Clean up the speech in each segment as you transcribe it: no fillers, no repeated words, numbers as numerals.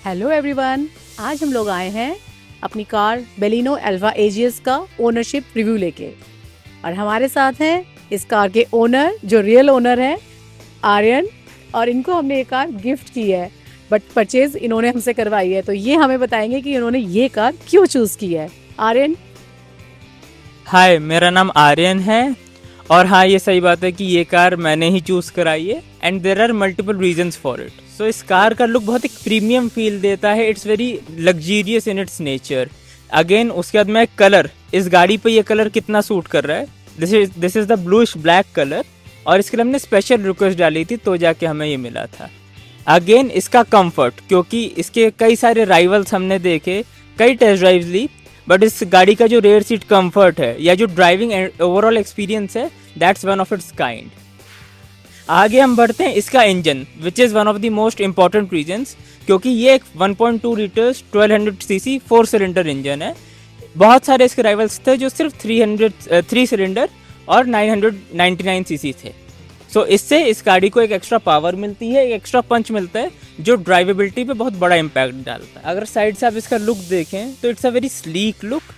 Hello everyone, आज हम लोग आए हैं अपनी कार बेलिनो अल्फा एजियस का ओनरशिप रिव्यू लेके। और हमारे साथ हैं इस कार के ओनर, जो रियल ओनर है, आर्यन। और इनको हमने ये कार गिफ्ट की है, बट परचेज इन्होंने हमसे करवाई है। तो ये हमें बताएंगे कि इन्होंने ये कार क्यों चूज की है। आर्यन। हाय, मेरा नाम आर्यन है और हाँ, ये सही बात है कि ये कार मैंने ही चूज कराई है and there are multiple reasons for it. So इस कार का लुक बहुत एक प्रीमियम फील देता है। It's very luxurious in its nature. Again उसके बाद में कलर, इस गाड़ी पे ये कलर कितना सूट कर रहा है। This is the bluish black colour और इसके लिए हमने स्पेशल रिक्वेस्ट डाली थी तो जाके हमें ये मिला था। अगेन इसका कंफर्ट, क्योंकि इसके कई सारे राइवल्स हमने देखे, कई टेस्ट ड्राइव्स ली, बट इस गाड़ी का जो रेयर सीट कंफर्ट है या जो ड्राइविंग ओवरऑल एक्सपीरियंस है, that's one of its kind. आगे हम बढ़ते हैं इसका engine, which is one of the most important reasons, क्योंकि ये एक 1.2 लीटर्स 1200 सीसी 4 सिलेंडर इंजन है। बहुत सारे इसके राइवल्स थे जो सिर्फ 3 सिलेंडर और 999 सीसी थे। सो इससे इस गाड़ी को एक एक्स्ट्रा पावर मिलती है, एक एक्स्ट्रा पंच मिलता है जो ड्राइवेबिलिटी पे बहुत बड़ा इम्पैक्ट डालता है। अगर साइड से आप इसका लुक देखें तो it's a very sleek look.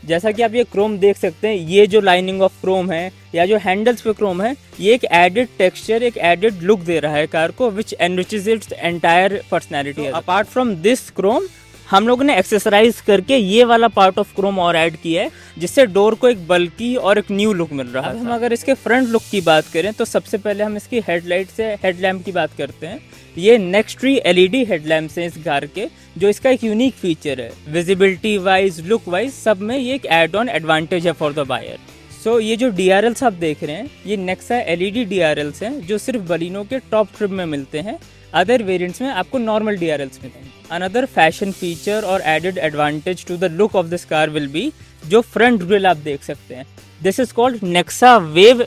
जैसा कि आप ये क्रोम देख सकते हैं, ये जो लाइनिंग ऑफ क्रोम है या जो हैंडल्स पे क्रोम है, ये एक एडेड टेक्सचर, एक एडेड लुक दे रहा है कार को, which enriches its entire personality. Apart from this chrome, हम लोगों ने एक्सेसराइज करके ये वाला पार्ट ऑफ क्रोम और ऐड किया है, जिससे डोर को एक बल्की और एक न्यू लुक मिल रहा है। हम अगर इसके फ्रंट लुक की बात करें तो सबसे पहले हम इसकी हेडलाइट से हेडलैम्प की बात करते हैं। ये नेक्स्ट्री एलईडी हेडलैम्प्स हैं इस कार के, जो इसका एक यूनिक फीचर है। विजिबिलिटी वाइज, लुक वाइज, सब में ये एक एड ऑन एडवांटेज है फॉर द बायर। सो ये जो DRLs आप देख रहे हैं, ये नेक्सा एलईडी DRLs हैं जो सिर्फ बलिनो के टॉप ट्रिम में मिलते हैं। अदर वेरिएंट्स में आपको नॉर्मल DRLs मिलेंगे। अनदर फैशन फीचर और added advantage to the look of this car will be जो फ्रंट ग्रिल आप देख सकते हैं। This is called Nexa wave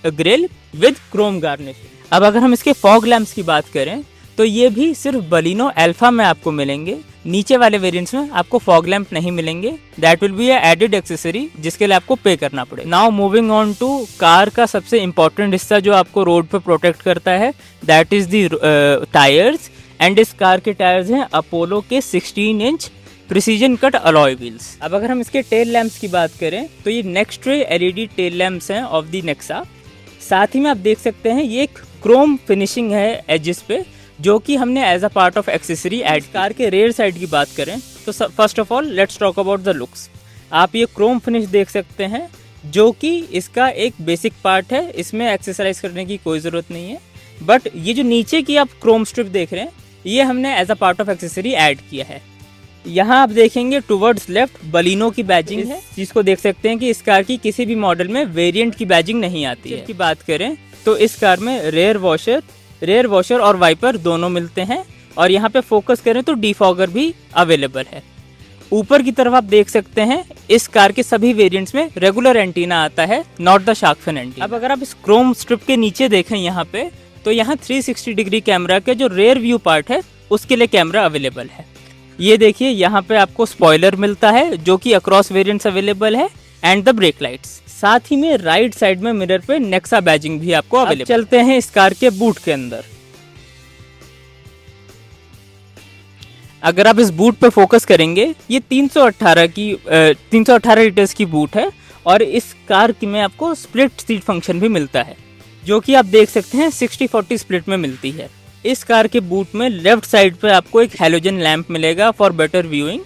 grille with chrome garnishing. अब अगर हम इसके फॉग लैम्प्स की बात करें तो ये भी सिर्फ बलिनो अल्फा में आपको मिलेंगे। नीचे वाले वेरिएंट्स में आपको फॉग लैम्प नहीं मिलेंगे। That will be a added accessory जिसके लिए आपको पे करना पड़े। Now moving on to car का सबसे इंपॉर्टेंट हिस्सा जो आपको रोड पे प्रोटेक्ट करता है, that is the tyres. And इस कार के टायर्स हैं अपोलो के 16 inch precision cut alloy wheels. अब अगर हम इसके टेल लैम्प्स की बात करें तो ये नेक्स्ट्रे एलईडी टेल लैम्प्स हैं ऑफ द नेक्सा। साथ ही में आप देख सकते हैं ये एक क्रोम फिनिशिंग है एजेस पे, जो कि हमने as a part of accessory add. Car के रेयर साइड की बात करें तो first of all let's talk about the looks. आप ये क्रोम फिनिश देख सकते हैं, जो कि इसका एक बेसिक पार्ट है, इसमें एक्सेसराइज करने की कोई ज़रूरत नहीं है। बट ये जो नीचे की आप क्रोम स्ट्रिप देख रहे हैं, ये हमने as a part of accessory add किया है। यहाँ आप देखेंगे टुवर्ड्स लेफ्ट बलिनो की बैजिंग है, जिसको देख सकते हैं कि इस कार की किसी भी मॉडल में वेरिएंट की बैजिंग नहीं आती है। की बात करें तो इस कार में रेयर वॉशर और वाइपर दोनों मिलते हैं। और यहाँ पे फोकस करें तो डिफॉगर भी अवेलेबल है। ऊपर की तरफ आप देख सकते हैं इस कार के सभी वेरिएंट्स में रेगुलर एंटीना आता है, not the shark fin antenna. अब अगर आप इस क्रोम स्ट्रिप के नीचे देखें यहाँ पे, तो यहाँ 360 डिग्री कैमरा के जो रेयर व्यू पार्ट है उसके लिए कैमरा अवेलेबल है। ये देखिए, यहाँ पे आपको स्पॉइलर मिलता है जो कि अक्रॉस वेरिएंट्स अवेलेबल है, एंड द ब्रेक लाइट्स। साथ ही में राइट साइड में मिरर पे नेक्सा बैजिंग भी आपको अवेलेबल। चलते हैं इस कार के बूट के अंदर। अगर आप इस बूट पे फोकस करेंगे, ये 318 लीटर्स की बूट है और इस कार की में आपको स्प्लिट सीट फंक्शन भी मिलता है, जो कि आप देख सकते हैं 60-40 स्प्लिट में मिलती है। इस कार के बूट में लेफ्ट साइड पे आपको एक हैलोजन लैंप मिलेगा फॉर बेटर व्यूइंग।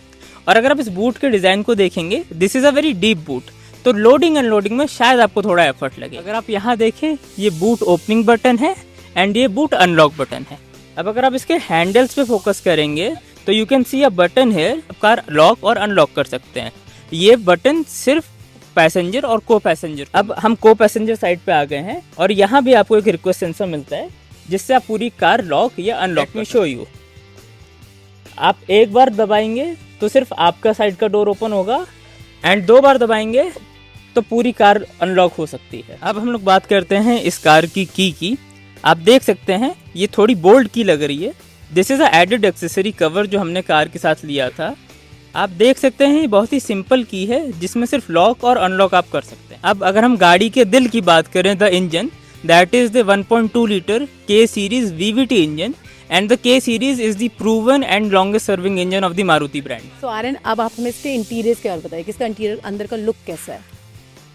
और अगर आप इस बूट के डिजाइन को देखेंगे, this is a very deep boot, तो लोडिंग अनलोडिंग में शायद आपको थोड़ा एफर्ट लगे। अगर आप यहाँ देखें, ये बूट ओपनिंग बटन है एंड ये बूट अनलॉक बटन है। अब अगर आप इसके हैंडल्स पे फोकस करेंगे तो you can see a button here, car lock और अनलॉक कर सकते हैं। ये बटन सिर्फ पैसेंजर और को पैसेंजर। अब हम को पैसेंजर साइड पे आ गए हैं और यहाँ भी आपको एक रिक्वेस्ट सेंसर मिलता है, जिससे आप पूरी कार लॉक या अनलॉक में शो यू। आप एक बार दबाएंगे तो सिर्फ आपका साइड का डोर ओपन होगा, एंड 2 बार दबाएंगे तो पूरी कार अनलॉक हो सकती है। अब हम लोग बात करते हैं इस कार की। आप देख सकते हैं ये थोड़ी बोल्ड की लग रही है। This is a added accessory cover जो हमने कार के साथ लिया था। आप देख सकते हैं ये बहुत ही सिंपल की है, जिसमें सिर्फ लॉक और अनलॉक आप कर सकते हैं। अब अगर हम गाड़ी के दिल की बात करें, the engine, that is the 1.2 litre K series VVT engine, and the K series is the proven and longest serving engine of the Maruti brand. तो आर्यन, अब आप हमें इसके इंटीरियर्स के बारे में बताइए कि इसका इंटीरियर अंदर का लुक कैसा है।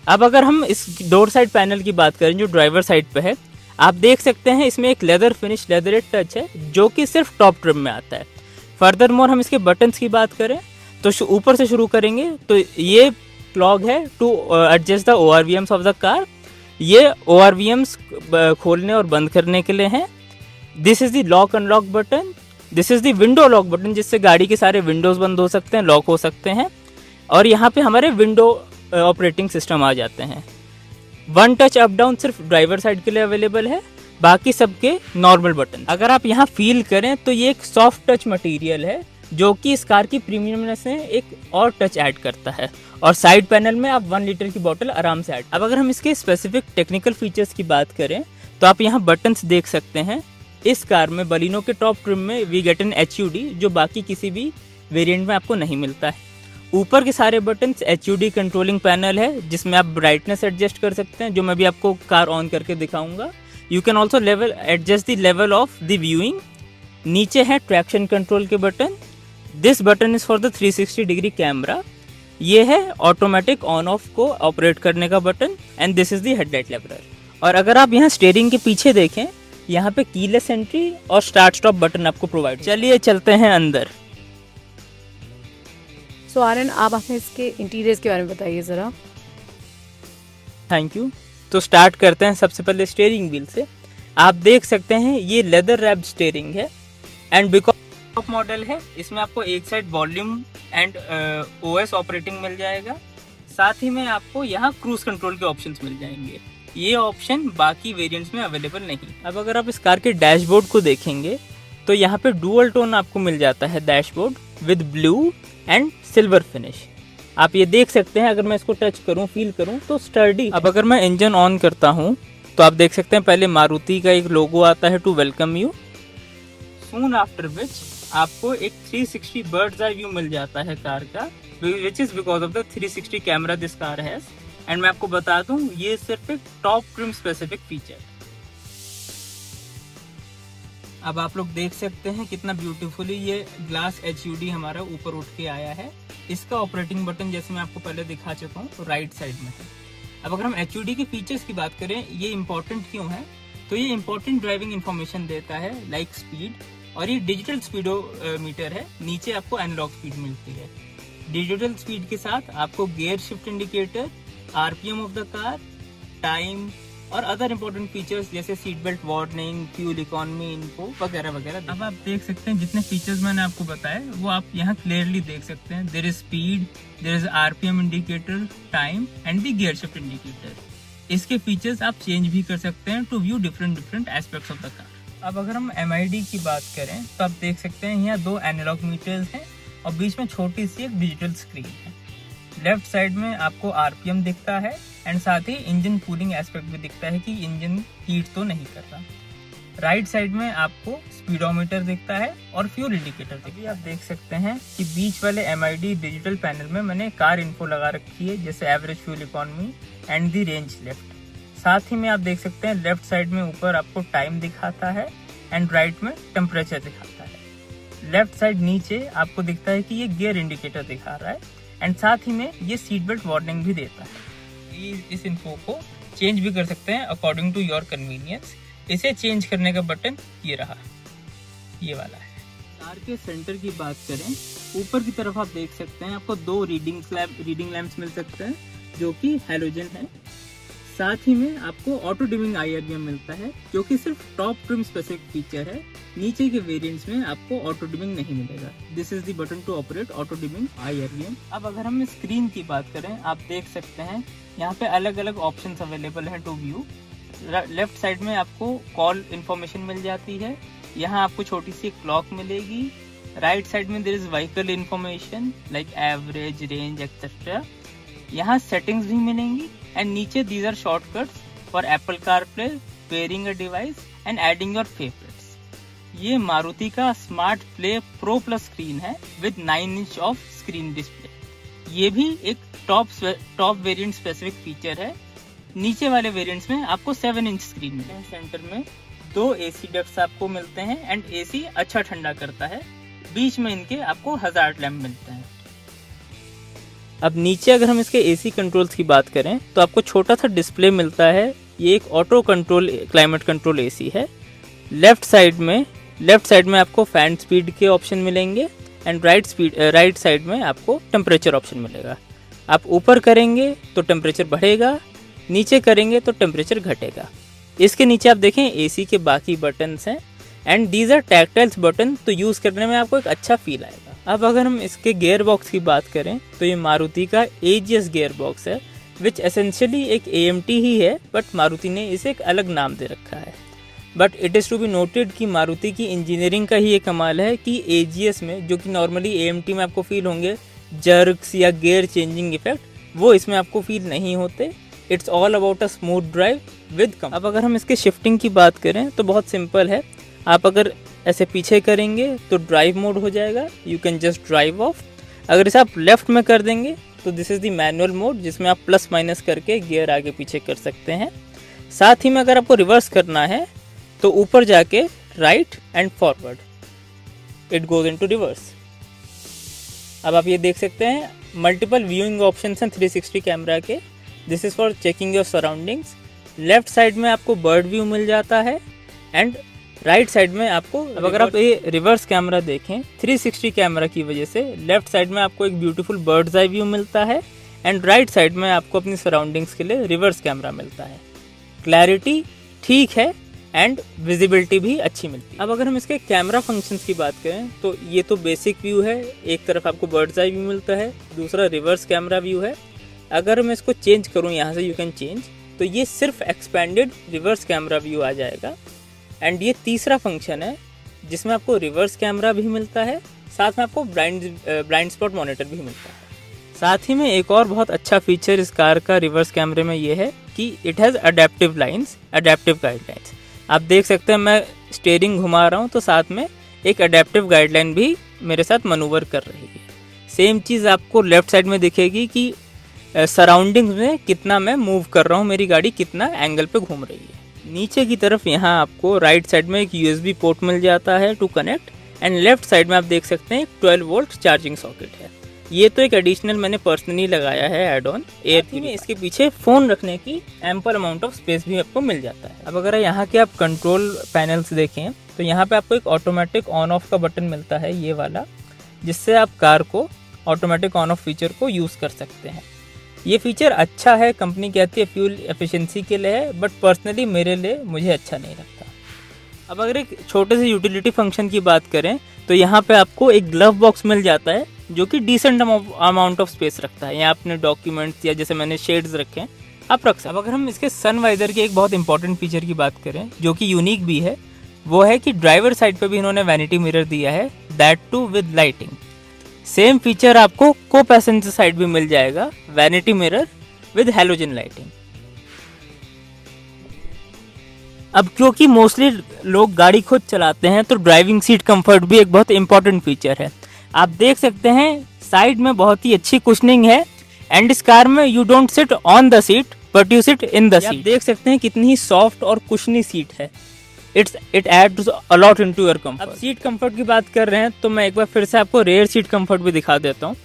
अब अगर हम इस डोर साइड पैनल की बात करें जो ड्राइवर साइड पे है, आप देख सकते हैं इसमें एक लेदर फिनिश लेदरेट टच है जो कि सिर्फ टॉप ट्रिम में आता है। फर्दर मोर हम इसके बटन्स की बात करें तो ऊपर से शुरू करेंगे तो ये क्लॉग है to adjust the ORVMs of the car. ये ORVMs खोलने और बंद करने के लिए हैं। This is the lock unlock button, this is the window lock button जिससे गाड़ी के सारे विंडोज बंद हो सकते हैं, लॉक हो सकते हैं। और यहाँ पे हमारे विंडो ऑपरेटिंग सिस्टम आ जाते हैं। वन टच अप डाउन सिर्फ ड्राइवर साइड के लिए अवेलेबल है, बाकी सबके नॉर्मल बटन। अगर आप यहाँ फील करें तो ये एक सॉफ्ट टच मटेरियल है जो कि इस कार की प्रीमियमनेस में एक और टच ऐड करता है। और साइड पैनल में आप 1 लीटर की बोतल आराम से ऐड। अब अगर हम इसके स्पेसिफिक टेक्निकल फीचर्स की बात करें तो आप यहाँ बटन्स देख सकते हैं। इस कार में बलिनो के टॉप ट्रिम में वी गेट एन HUD जो बाकी किसी भी वेरिएंट में आपको नहीं मिलता है। ऊपर के सारे बटन्स HUD कंट्रोलिंग पैनल है जिसमें आप ब्राइटनेस एडजस्ट कर सकते हैं, जो मैं भी आपको कार ऑन करके दिखाऊंगा। You can also adjust the level of the viewing. नीचे है ट्रैक्शन कंट्रोल के button. This button is for the 360 degree camera. ये है ऑटोमेटिक ऑन ऑफ को ऑपरेट करने का button and this is the headlight leveller. और अगर आप यहाँ स्टीयरिंग के पीछे देखें, यहाँ पे कीलेस एंट्री और स्टार्ट स्टॉप बटन आपको प्रोवाइड। चलिए चलते हैं अंदर। सो आर्यन, आप हमें इसके इंटीरियर्स के बारे में बताइए जरा। Thank you. तो स्टार्ट करते हैं सबसे पहले स्टीयरिंग व्हील से। आप देख सकते हैं ये लेदर रैप्ड स्टीयरिंग है एंड बिकॉज टॉप मॉडल है इसमें आपको एक side volume and OS operating मिल जाएगा। साथ ही में आपको यहाँ क्रूज कंट्रोल के ऑप्शंस मिल जाएंगे। ये ऑप्शन बाकी वेरिएंट्स में अवेलेबल नहीं। अब अगर आप इस कार के डैशबोर्ड को देखेंगे तो यहाँ पे डुअल टोन आपको मिल जाता है dashboard with blue and silver finish. आप ये देख सकते हैं। अगर मैं इसको टच करूं, फील करूं तो स्टर्डी। अब अगर मैं इंजन ऑन करता हूं तो आप देख सकते हैं पहले मारुति का एक लोगो आता है to welcome you. Soon after which आपको एक 360 बर्ड्स आई व्यू मिल जाता है कार का, which is because of the 360 camera this car has. And मैं आपको बता दूं ये सिर्फ एक टॉप ट्रिम स्पेसिफिक फीचर। अब आप लोग देख सकते हैं कितना ब्यूटीफुली ये ग्लास HUD हमारा ऊपर उठ के आया है। इसका ऑपरेटिंग बटन जैसे मैं आपको पहले दिखा चुका हूँ तो राइट साइड में है। अब अगर हम HUD के फीचर्स की बात करें, ये इंपॉर्टेंट क्यों है, तो ये इंपॉर्टेंट ड्राइविंग इंफॉर्मेशन देता है लाइक स्पीड। और ये डिजिटल स्पीडोमीटर है, नीचे आपको एनालॉग स्पीड मिलती है। डिजिटल स्पीड के साथ आपको gear shift indicator, RPM of the car, time और अदर इंपॉर्टेंट फीचर्स जैसे seat belt warning, fuel economy info वगैरह वगैरह। अब आप देख सकते हैं जितने फीचर्स मैंने आपको बताए वो आप यहाँ क्लियरली देख सकते हैं। There is speed, there is RPM indicator, time and the gear shift indicator. इसके फीचर्स आप चेंज भी कर सकते हैं to view different aspects of the car. अब अगर हम MID की बात करें तो आप देख सकते हैं यहाँ 2 एनालॉग मीटर्स हैं और बीच में छोटी सी एक डिजिटल स्क्रीन है। लेफ्ट साइड में आपको RPM दिखता है एंड साथ ही इंजन कूलिंग एस्पेक्ट भी दिखता है कि इंजन हीट तो नहीं कर रहा। राइट साइड में आपको स्पीडोमीटर दिखता है और फ्यूल इंडिकेटर दिखता है। आप देख सकते हैं कि बीच वाले MID डिजिटल पैनल में मैंने कार इन्फो लगा रखी है जैसे average fuel economy and the range left. साथ ही में आप देख सकते हैं लेफ्ट साइड में ऊपर आपको टाइम दिखाता है एंड राइट में टेम्परेचर दिखाता है। लेफ्ट साइड नीचे आपको दिखता है कि ये गियर इंडिकेटर दिखा रहा है एंड साथ ही में ये सीट बेल्ट वार्निंग भी देता है। इस इन्फो को चेंज भी कर सकते हैं अकॉर्डिंग टू योर कन्वीनियंस। इसे चेंज करने का बटन ये रहा, ये वाला है। कार के सेंटर की बात करें, ऊपर की तरफ आप देख सकते हैं आपको 2 रीडिंग लैंप्स मिल सकते हैं जो कि हैलोजन है। साथ ही में आपको ऑटो डिमिंग IRVM मिलता है जो कि सिर्फ टॉप ट्रिम स्पेसिफिक फीचर है। नीचे के वेरिएंट्स में आपको ऑटो डिमिंग नहीं मिलेगा। This is the button to operate auto dimming IRVM। अब अगर हम स्क्रीन की बात करें, आप देख सकते हैं यहाँ पे अलग अलग ऑप्शंस अवेलेबल हैं टू व्यू। लेफ्ट साइड में आपको कॉल इन्फॉर्मेशन मिल जाती है, यहाँ आपको छोटी सी क्लॉक मिलेगी। राइट साइड में there is vehicle information like average, range etcetera. यहाँ सेटिंग्स भी मिलेंगी एंड नीचे these are shortcuts for Apple CarPlay, pairing a device and adding your favourites. ये मारुति का smart play pro plus screen है with 9 inch of screen display. ये भी एक टॉप वेरिएंट स्पेसिफिक फीचर है। नीचे वाले वेरिएंट्स में आपको 7 इंच स्क्रीन मिले। सेंटर में 2 एसी डक्ट्स आपको मिलते हैं एंड एसी अच्छा ठंडा करता है। बीच में इनके आपको हजार्ड लैंप मिलते हैं। अब नीचे अगर हम इसके एसी कंट्रोल्स की बात करें तो आपको छोटा सा डिस्प्ले मिलता है। ये एक auto control climate control AC है। लेफ्ट साइड में आपको फैन स्पीड के ऑप्शन मिलेंगे एंड राइट साइड में आपको टेम्परेचर ऑप्शन मिलेगा। आप ऊपर करेंगे तो टेम्परेचर बढ़ेगा, नीचे करेंगे तो टेम्परेचर घटेगा। इसके नीचे आप देखें एसी के बाकी बटन्स हैं एंड दीज आर टैक्टाइल्स बटन, तो यूज़ करने में आपको एक अच्छा फील आएगा। अब अगर हम इसके गियर बॉक्स की बात करें तो ये मारुति का एजीएस गियर बॉक्स है, विच एसेंशियली एक AMT ही है, बट मारुति ने इसे एक अलग नाम दे रखा है। But it is to be noted कि मारुति की इंजीनियरिंग का ही ये कमाल है कि AGS में, जो कि नॉर्मली AMT में आपको फील होंगे जर्क्स या गियर चेंजिंग इफेक्ट, वो इसमें आपको फील नहीं होते। It's all about a smooth drive with calm. अब अगर हम इसके शिफ्टिंग की बात करें तो बहुत सिंपल है। आप अगर ऐसे पीछे करेंगे तो ड्राइव मोड हो जाएगा, you can just drive of. अगर इसे आप लेफ्ट में कर देंगे तो this is the manual mode, जिसमें आप प्लस माइनस करके गियर आगे पीछे कर सकते हैं। साथ ही में अगर आपको रिवर्स करना है तो ऊपर जाके right and forward it goes into reverse. अब आप ये देख सकते हैं मल्टीपल व्यूइंग ऑप्शंस हैं 360 कैमरा के। This is for checking your surroundings. Left side में आपको बर्ड व्यू मिल जाता है एंड राइट साइड में आपको, अब अगर आप ये रिवर्स कैमरा देखें 360 कैमरा की वजह से लेफ्ट साइड में आपको एक ब्यूटीफुल बर्ड्स आई व्यू मिलता है एंड राइट साइड में आपको अपनी सराउंडिंग्स के लिए रिवर्स कैमरा मिलता है। क्लैरिटी ठीक है एंड विजिबिलिटी भी अच्छी मिलती है। अब अगर हम इसके कैमरा फंक्शंस की बात करें तो ये तो बेसिक व्यू है, एक तरफ आपको बर्ड्स आई व्यू मिलता है, दूसरा रिवर्स कैमरा व्यू है। अगर मैं इसको चेंज करूँ यहाँ से, यू कैन चेंज, तो ये सिर्फ एक्सपेंडेड रिवर्स कैमरा व्यू आ जाएगा। एंड ये तीसरा फंक्शन है जिसमें आपको रिवर्स कैमरा भी मिलता है, साथ में आपको ब्लाइंड स्पॉट मॉनिटर भी मिलता है। साथ ही में एक और बहुत अच्छा फीचर इस कार का रिवर्स कैमरे में ये है कि इट हैज़ अडेप्टिव गाइडलाइंस। आप देख सकते हैं मैं स्टीयरिंग घुमा रहा हूँ तो साथ में एक अडेप्टिव गाइडलाइन भी मेरे साथ मनूवर कर रही है। सेम चीज़ आपको लेफ्ट साइड में दिखेगी कि सराउंडिंग्स में कितना मैं मूव कर रहा हूँ, मेरी गाड़ी कितना एंगल पे घूम रही है। नीचे की तरफ यहाँ आपको राइट साइड में एक USB पोर्ट मिल जाता है to connect and left side में आप देख सकते हैं 12 वोल्ट चार्जिंग सॉकेट है। ये तो एक एडिशनल मैंने पर्सनली लगाया है एड ऑन एयर में। इसके पीछे फ़ोन रखने की एम्पल अमाउंट ऑफ स्पेस भी आपको मिल जाता है। अब अगर यहाँ के आप कंट्रोल पैनल्स देखें तो यहाँ पे आपको एक ऑटोमेटिक ऑन ऑफ का बटन मिलता है, ये वाला, जिससे आप कार को ऑटोमेटिक ऑन ऑफ फीचर को यूज़ कर सकते हैं। ये फीचर अच्छा है, कंपनी कहती है फ्यूल एफिशिएंसी के लिए है, बट पर्सनली मेरे लिए मुझे अच्छा नहीं लगता। अब अगर एक छोटे से यूटिलिटी फंक्शन की बात करें तो यहाँ पे आपको एक ग्लव बॉक्स मिल जाता है जो कि डिसेंट अमाउंट ऑफ स्पेस रखता है। यहाँ अपने डॉक्यूमेंट्स या जैसे मैंने शेड्स रखे हैं आप रख सकते। अब अगर हम इसके सन वाइजर के एक बहुत इंपॉर्टेंट फीचर की बात करें जो कि यूनिक भी है, वो है कि ड्राइवर साइड पे भी इन्होंने वैनिटी मिरर दिया है, that too with lighting. Same feature आपको को पैसेंजर साइड भी मिल जाएगा, vanity mirror with halogen lighting. अब क्योंकि मोस्टली लोग गाड़ी खुद चलाते हैं तो ड्राइविंग सीट कंफर्ट भी एक बहुत इंपॉर्टेंट फीचर है। आप देख सकते हैं साइड में बहुत ही अच्छी कुशनिंग है एंड इस कार में you don't sit on the seat but you sit in the seat. देख सकते हैं कितनी ही सॉफ्ट और कुशनी सीट है। It adds a lot into your comfort. अब सीट कंफर्ट की बात कर रहे हैं तो मैं एक बार फिर से आपको रेयर सीट कंफर्ट भी दिखा देता हूँ।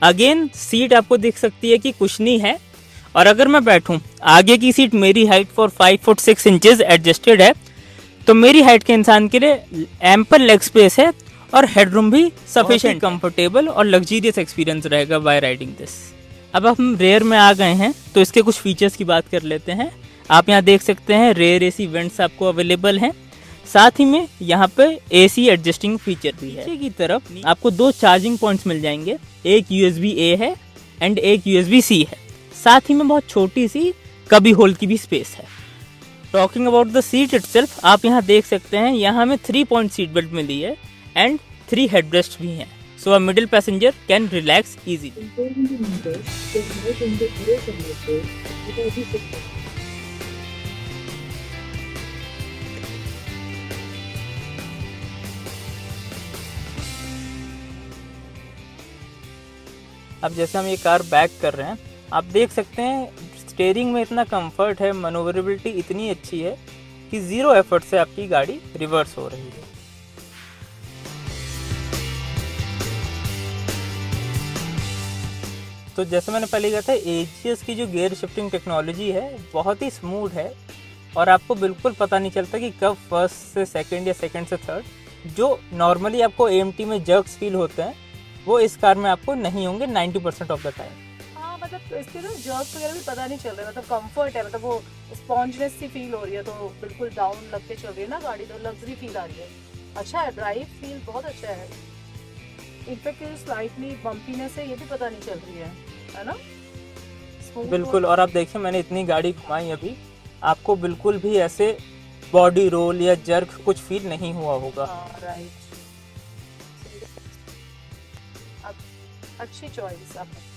अगेन सीट आपको दिख सकती है कि कुशनी है, और अगर मैं बैठूं, आगे की सीट मेरी height for 5 foot 6 inches adjusted है, तो मेरी हाइट के इंसान के लिए एम्पल लेग स्पेस है और हेडरूम भी सफिशिएंट, कंफर्टेबल और लग्जरियस एक्सपीरियंस रहेगा बाय राइडिंग दिस। अब हम रेयर में आ गए हैं तो इसके कुछ फीचर्स की बात कर लेते हैं। आप यहाँ देख सकते हैं रेयर एसी वेंट्स आपको अवेलेबल हैं, साथ ही में यहाँ पे एसी एडजस्टिंग फीचर भी है। नीचे की तरफ आपको 2 चार्जिंग पॉइंट्स मिल जाएंगे, एक USB-A है एंड एक USB-C है। साथ ही में बहुत छोटी सी कबी होल की भी स्पेस है। Talking about the seat itself, आप यहाँ देख सकते हैं यहाँ हमें 3 पॉइंट सीट बेल्ट मिली है एंड 3 हेडरेस्ट भी हैं, so a middle passenger can relax easily. अब जैसे हम ये कार बैक कर रहे हैं, आप देख सकते हैं स्टीयरिंग में इतना कंफर्ट है, मनोवरेबिलिटी इतनी अच्छी है कि 0 एफर्ट से आपकी गाड़ी रिवर्स हो रही है। तो जैसे मैंने पहले कहा था, एजीएस की जो गियर शिफ्टिंग टेक्नोलॉजी है बहुत ही स्मूथ है और आपको बिल्कुल पता नहीं चलता कि कब फर्स्ट से सेकंड या सेकंड से थर्ड। जो नॉर्मली आपको एएमटी में जर्क्स फील होते हैं वो इस कार में आपको नहीं होंगे 90% ऑफ द टाइम। हाँ, मतलब इसके ना जर्क्स वगैरह भी पता नहीं चल रहा है, मतलब कंफर्ट है, मतलब वो स्पॉन्जनेस सी फील हो रही है, तो बिल्कुल डाउन लग के चल रही है ना गाड़ी, तो लग्जरी फील आ रही है। अच्छा है, ड्राइव फील बहुत अच्छा है। इनफैक्ट जो स्लाइटली बम्पीनेस है ये भी पता नहीं चल रही है ना? बिल्कुल। और आप देखिए मैंने इतनी गाड़ी घुमाई अभी, आपको बिल्कुल भी ऐसे बॉडी रोल या जर्क कुछ फील नहीं हुआ होगा। राइट, अच्छी चॉइस आपने।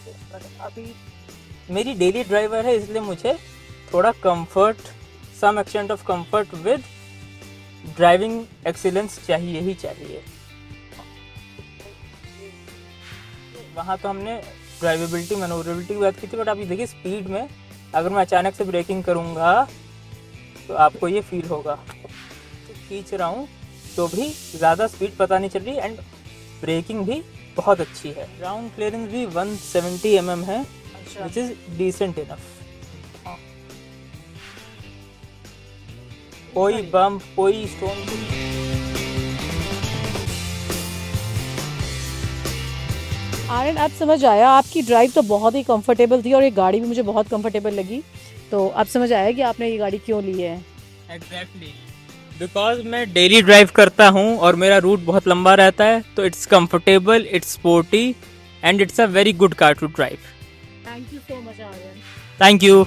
अभी मेरी डेली ड्राइवर है इसलिए मुझे थोड़ा comfort, some extent of comfort with driving excellence चाहिए ही चाहिए। वहाँ तो हमने ड्राइवेबिलिटी, मैनोवरेबिलिटी की बात की थी, बट आप ये देखिए स्पीड में अगर मैं अचानक से ब्रेकिंग करूँगा तो आपको ये फील होगा। तो खींच रहा हूँ तो भी ज़्यादा स्पीड पता नहीं चल रही एंड ब्रेकिंग भी बहुत अच्छी है। ग्राउंड क्लियरेंस भी 170 mm है, विच इज़ डिसेंट इनफ। कोई बम्प, कोई स्टोन आर्यन, अब समझ आया, आपकी ड्राइव तो बहुत ही कंफर्टेबल थी और ये गाड़ी भी मुझे बहुत कंफर्टेबल लगी, तो अब समझ आया कि आपने ये गाड़ी क्यों ली है। एग्जैक्टली, बिकॉज मैं डेली ड्राइव करता हूँ और मेरा रूट बहुत लंबा रहता है, तो it's comfortable, it's sporty and it's a very good car to drive. Thank you so much Aryan. Thank you.